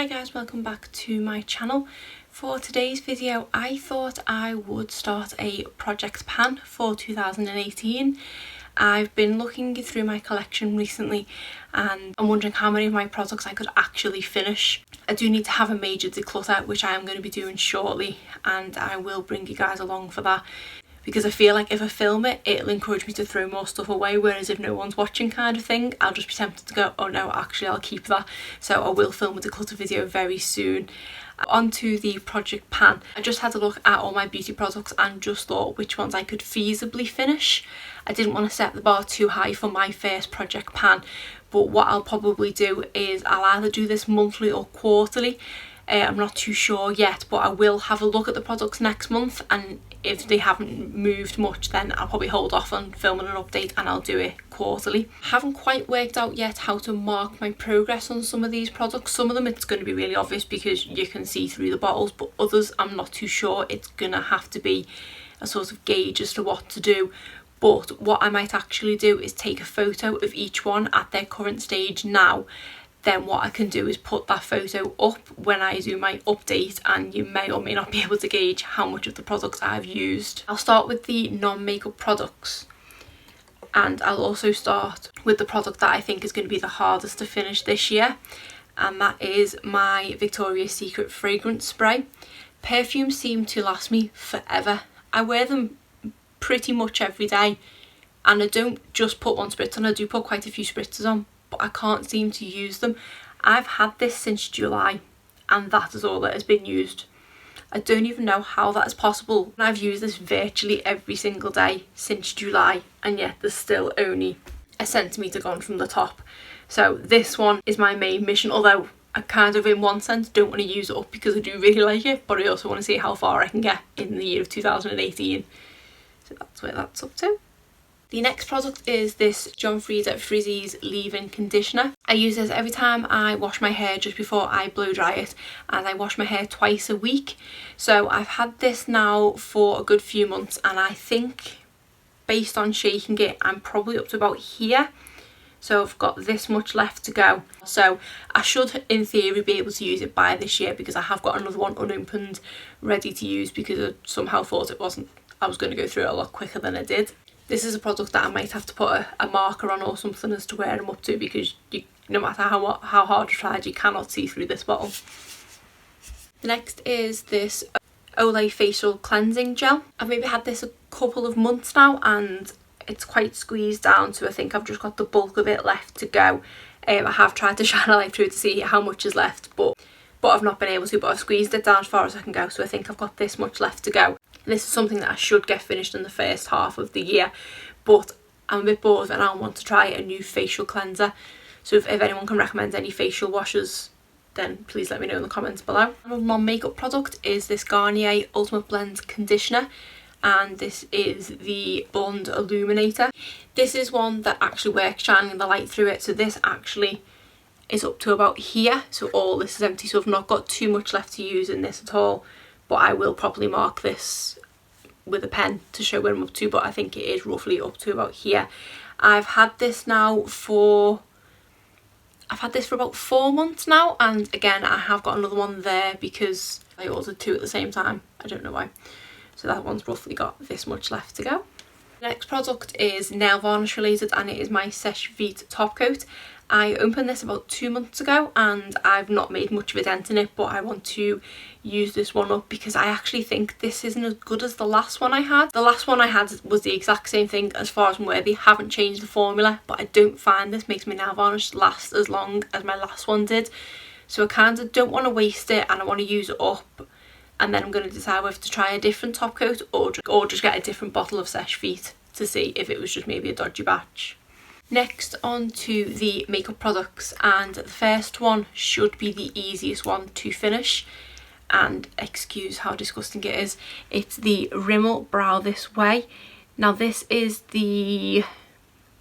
Hi guys, welcome back to my channel. For today's video I thought I would start a project pan for 2018. I've been looking through my collection recently and I'm wondering how many of my products I could actually finish. I do need to have a major declutter, which I am going to be doing shortly, and I will bring you guys along for that, because I feel like if I film it, it'll encourage me to throw more stuff away, whereas if no one's watching kind of thing, I'll just be tempted to go, oh no, actually I'll keep that. So I will film a declutter video very soon. On to the project pan. I just had a look at all my beauty products and just thought which ones I could feasibly finish. I didn't want to set the bar too high for my first project pan, but what I'll probably do is I'll either do this monthly or quarterly. I'm not too sure yet, but I will have a look at the products next month, and if they haven't moved much then I'll probably hold off on filming an update and I'll do it quarterly. I haven't quite worked out yet how to mark my progress on some of these products. Some of them it's going to be really obvious because you can see through the bottles, but others I'm not too sure. It's going to have to be a sort of gauge as to what to do. But what I might actually do is take a photo of each one at their current stage now. Then what I can do is put that photo up when I do my update, and you may or may not be able to gauge how much of the products I've used. I'll start with the non-makeup products, and I'll also start with the product that I think is going to be the hardest to finish this year, and that is my Victoria's Secret fragrance spray. Perfumes seem to last me forever. I wear them pretty much every day, and I don't just put one spritz on, I do put quite a few spritzes on, but I can't seem to use them. I've had this since July and that is all that has been used. I don't even know how that is possible. I've used this virtually every single day since July, and yet there's still only a centimetre gone from the top. So this one is my main mission, although I kind of in one sense don't want to use it up because I do really like it, but I also want to see how far I can get in the year of 2018. So that's where that's up to. The next product is this Frieda Frizzy's leave-in conditioner. I use this every time I wash my hair just before I blow dry it, and I wash my hair twice a week. So I've had this now for a good few months, and I think based on shaking it I'm probably up to about here. So I've got this much left to go. So I should in theory be able to use it by this year, because I have got another one unopened ready to use, because I somehow thought I was going to go through it a lot quicker than I did. This is a product that I might have to put a marker on or something as to where I'm up to, because no matter how hard I tried, you cannot see through this bottle. The next is this Olay facial cleansing gel. I've maybe had this a couple of months now and it's quite squeezed down, so I think I've just got the bulk of it left to go. I have tried to shine a light through it to see how much is left, but I've not been able to, but I've squeezed it down as far as I can go, so I think I've got this much left to go. This is something that I should get finished in the first half of the year, but I'm a bit bored and I want to try a new facial cleanser. So if anyone can recommend any facial washes, then please let me know in the comments below. Another non-makeup product is this Garnier Ultimate Blend Conditioner, and this is the Blonde Illuminator. This is one that actually works shining the light through it, so this actually is up to about here, so all this is empty, so I've not got too much left to use in this at all. But I will probably mark this with a pen to show where I'm up to, but I think it is roughly up to about here. I've had this for about 4 months now, and again I have got another one there because I ordered two at the same time. I don't know why. So that one's roughly got this much left to go. The next product is nail varnish related, and it is my Seche Vite top coat. I opened this about 2 months ago and I've not made much of a dent in it, but I want to use this one up because I actually think this isn't as good as the last one I had. The last one I had was the exact same thing as far as I'm aware. They haven't changed the formula, but I don't find this makes my nail varnish last as long as my last one did. So I kind of don't want to waste it and I want to use it up, and then I'm going to decide whether to try a different top coat or just get a different bottle of Seche Vite to see if it was just maybe a dodgy batch. Next on to the makeup products, and the first one should be the easiest one to finish, and excuse how disgusting it is. It's the Rimmel Brow This Way. Now this is the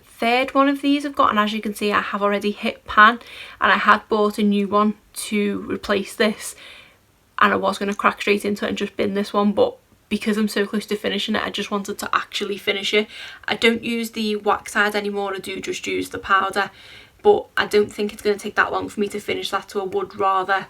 third one of these I've got, and as you can see I have already hit pan, and I had bought a new one to replace this, and I was going to crack straight into it and just bin this one, but because I'm so close to finishing it I just wanted to actually finish it. I don't use the wax side anymore, I do just use the powder, but I don't think it's going to take that long for me to finish that, so I would rather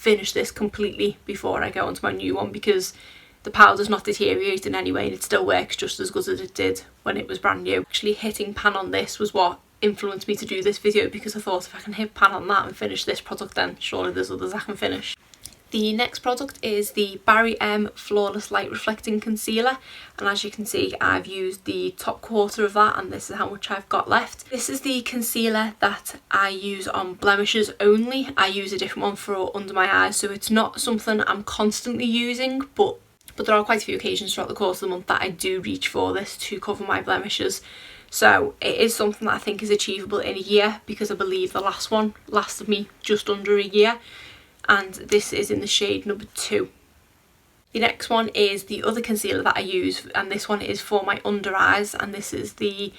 finish this completely before I go onto my new one, because the powder's not deteriorating anyway and it still works just as good as it did when it was brand new. Actually hitting pan on this was what influenced me to do this video, because I thought if I can hit pan on that and finish this product, then surely there's others I can finish. The next product is the Barry M Flawless Light Reflecting Concealer, and as you can see I've used the top quarter of that and this is how much I've got left. This is the concealer that I use on blemishes only. I use a different one for under my eyes, so it's not something I'm constantly using, but there are quite a few occasions throughout the course of the month that I do reach for this to cover my blemishes. So it is something that I think is achievable in a year, because I believe the last one lasted me just under a year. And this is in the shade number 2. The next one is the other concealer that I use, and this one is for my under eyes, and this is the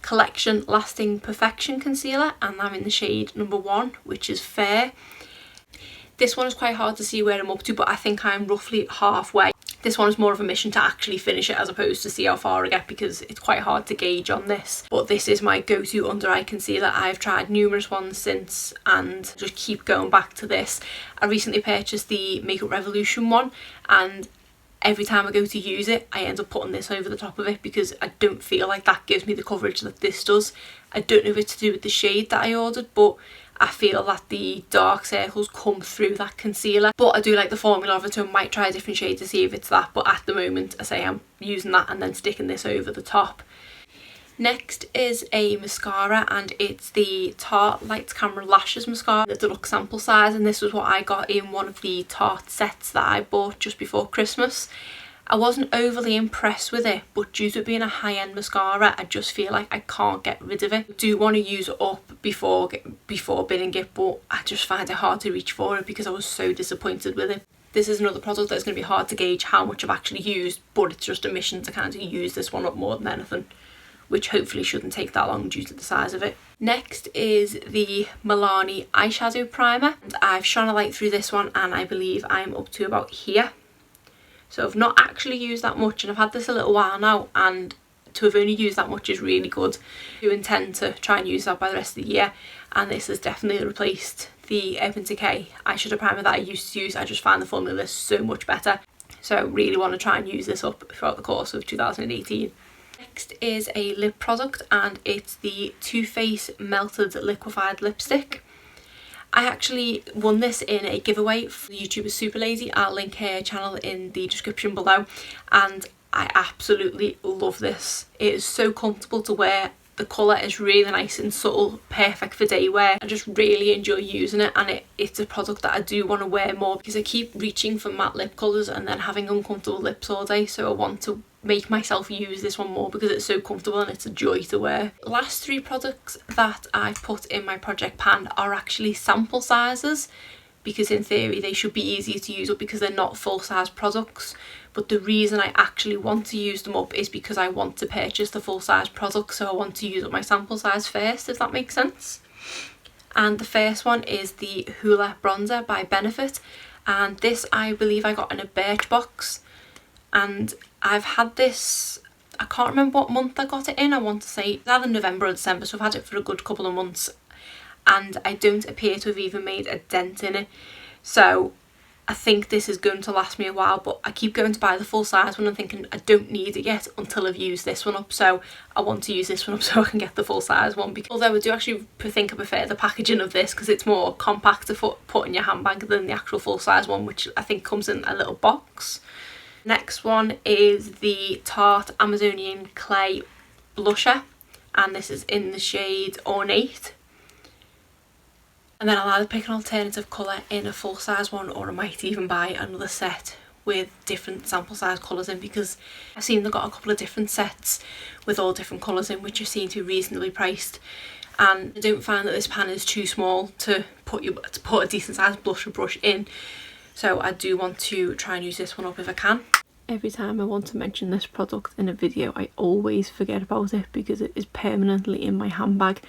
Collection Lasting Perfection Concealer, and I'm in the shade number 1, which is Fair. This one is quite hard to see where I'm up to, but I think I'm roughly halfway. This one is more of a mission to actually finish it as opposed to see how far I get, because it's quite hard to gauge on this. But this is my go-to under eye concealer. I've tried numerous ones since and just keep going back to this. I recently purchased the Makeup Revolution one, and every time I go to use it I end up putting this over the top of it, because I don't feel like that gives me the coverage that this does. I don't know if it's to do with the shade that I ordered, but I feel that the dark circles come through that concealer. But I do like the formula of it, so I might try a different shade to see if it's that. But at the moment I say I'm using that and then sticking this over the top. Next is a mascara, and it's the Tarte Lights Camera Lashes mascara, the deluxe sample size, and this was what I got in one of the Tarte sets that I bought just before Christmas. I wasn't overly impressed with it, but due to it being a high-end mascara, I just feel like I can't get rid of it. I do want to use it up before binning it, but I just find it hard to reach for it because I was so disappointed with it. This is another product that's going to be hard to gauge how much I've actually used, but it's just a mission to kind of use this one up more than anything, which hopefully shouldn't take that long due to the size of it. Next is the Milani eyeshadow primer, and I've shone a light through this one and I believe I'm up to about here. So I've not actually used that much, and I've had this a little while now, and to have only used that much is really good. I do intend to try and use that by the rest of the year, and this has definitely replaced the Urban Decay eyeshadow primer that I used to use. I just find the formula so much better, so I really want to try and use this up throughout the course of 2018. Next is a lip product, and it's the Too Faced Melted Liquefied Lipstick. I actually won this in a giveaway for the YouTuber Super Lazy. I'll link her channel in the description below, and I absolutely love this. It is so comfortable to wear. The colour is really nice and subtle, perfect for day wear. I just really enjoy using it, and it's a product that I do want to wear more, because I keep reaching for matte lip colours and then having uncomfortable lips all day, so I want to make myself use this one more because it's so comfortable and it's a joy to wear. Last 3 products that I've put in my project pan are actually sample sizes, because in theory they should be easier to use up because they're not full-size products, but the reason I actually want to use them up is because I want to purchase the full-size product, so I want to use up my sample size first, if that makes sense. And the first one is the Hoola bronzer by Benefit, and this I believe I got in a Birchbox, and I've had this, I can't remember what month I got it in. I want to say either November or December, so I've had it for a good couple of months, and I don't appear to have even made a dent in it. So I think this is going to last me a while, but I keep going to buy the full size one and thinking I don't need it yet until I've used this one up, so I want to use this one up so I can get the full size one. Because although I do actually think I prefer the packaging of this because it's more compact to put in your handbag than the actual full size one, which I think comes in a little box. Next one is the Tarte Amazonian Clay Blusher, and this is in the shade Ornate. And then I'll either pick an alternative colour in a full size one, or I might even buy another set with different sample size colours in, because I've seen they've got a couple of different sets with all different colours in, which seem to be reasonably priced. And I don't find that this pan is too small to put a decent sized blusher brush in, so I do want to try and use this one up if I can. Every time I want to mention this product in a video, I always forget about it because it is permanently in my handbag.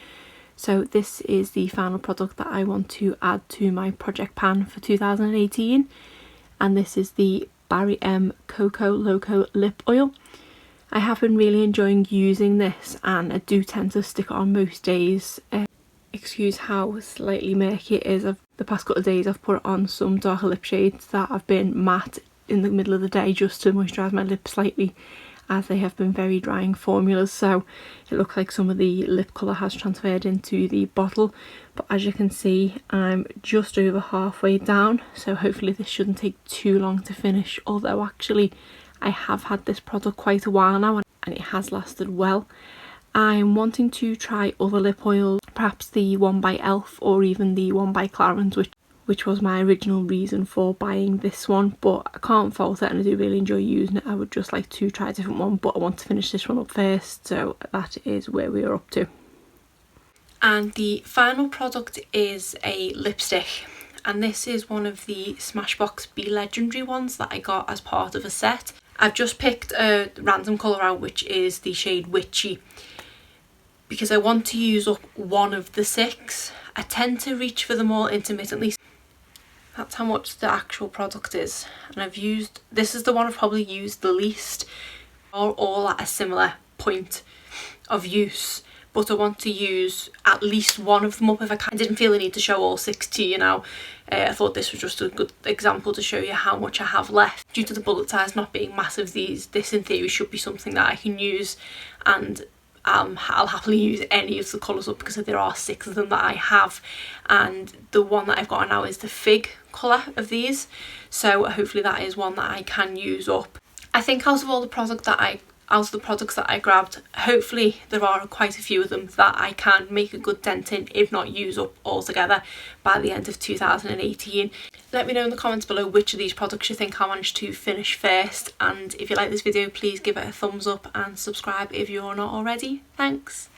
So this is the final product that I want to add to my project pan for 2018, and this is the Barry M Coco Loco Lip Oil. I have been really enjoying using this, and I do tend to stick it on most days. Excuse how slightly murky it is. The past couple of days I've put on some darker lip shades that have been matte in the middle of the day just to moisturise my lips slightly, as they have been very drying formulas, so it looks like some of the lip colour has transferred into the bottle. But as you can see, I'm just over halfway down, so hopefully this shouldn't take too long to finish, although actually I have had this product quite a while now and it has lasted well. I'm wanting to try other lip oils, perhaps the one by e.l.f. or even the one by Clarins, which was my original reason for buying this one, but I can't fault it and I do really enjoy using it. I would just like to try a different one, but I want to finish this one up first, so that is where we are up to. And the final product is a lipstick, and this is one of the Smashbox Be Legendary ones that I got as part of a set. I've just picked a random colour out, which is the shade Witchy, because I want to use up one of the 6. I tend to reach for them all intermittently. That's how much the actual product is, and this is the one I've probably used the least, all at a similar point of use, but I want to use at least one of them up if I can. I didn't feel the need to show all 6 to you now. I thought this was just a good example to show you how much I have left. Due to the bullet size not being massive, this in theory should be something that I can use, and I'll happily use any of the colours up because there are 6 of them that I have, and the one that I've got now is the fig colour of these, so hopefully that is one that I can use up. I think out of the products that I grabbed, hopefully there are quite a few of them that I can make a good dent in, if not use up altogether by the end of 2018. Let me know in the comments below which of these products you think I managed to finish first, and if you like this video please give it a thumbs up and subscribe if you're not already. Thanks!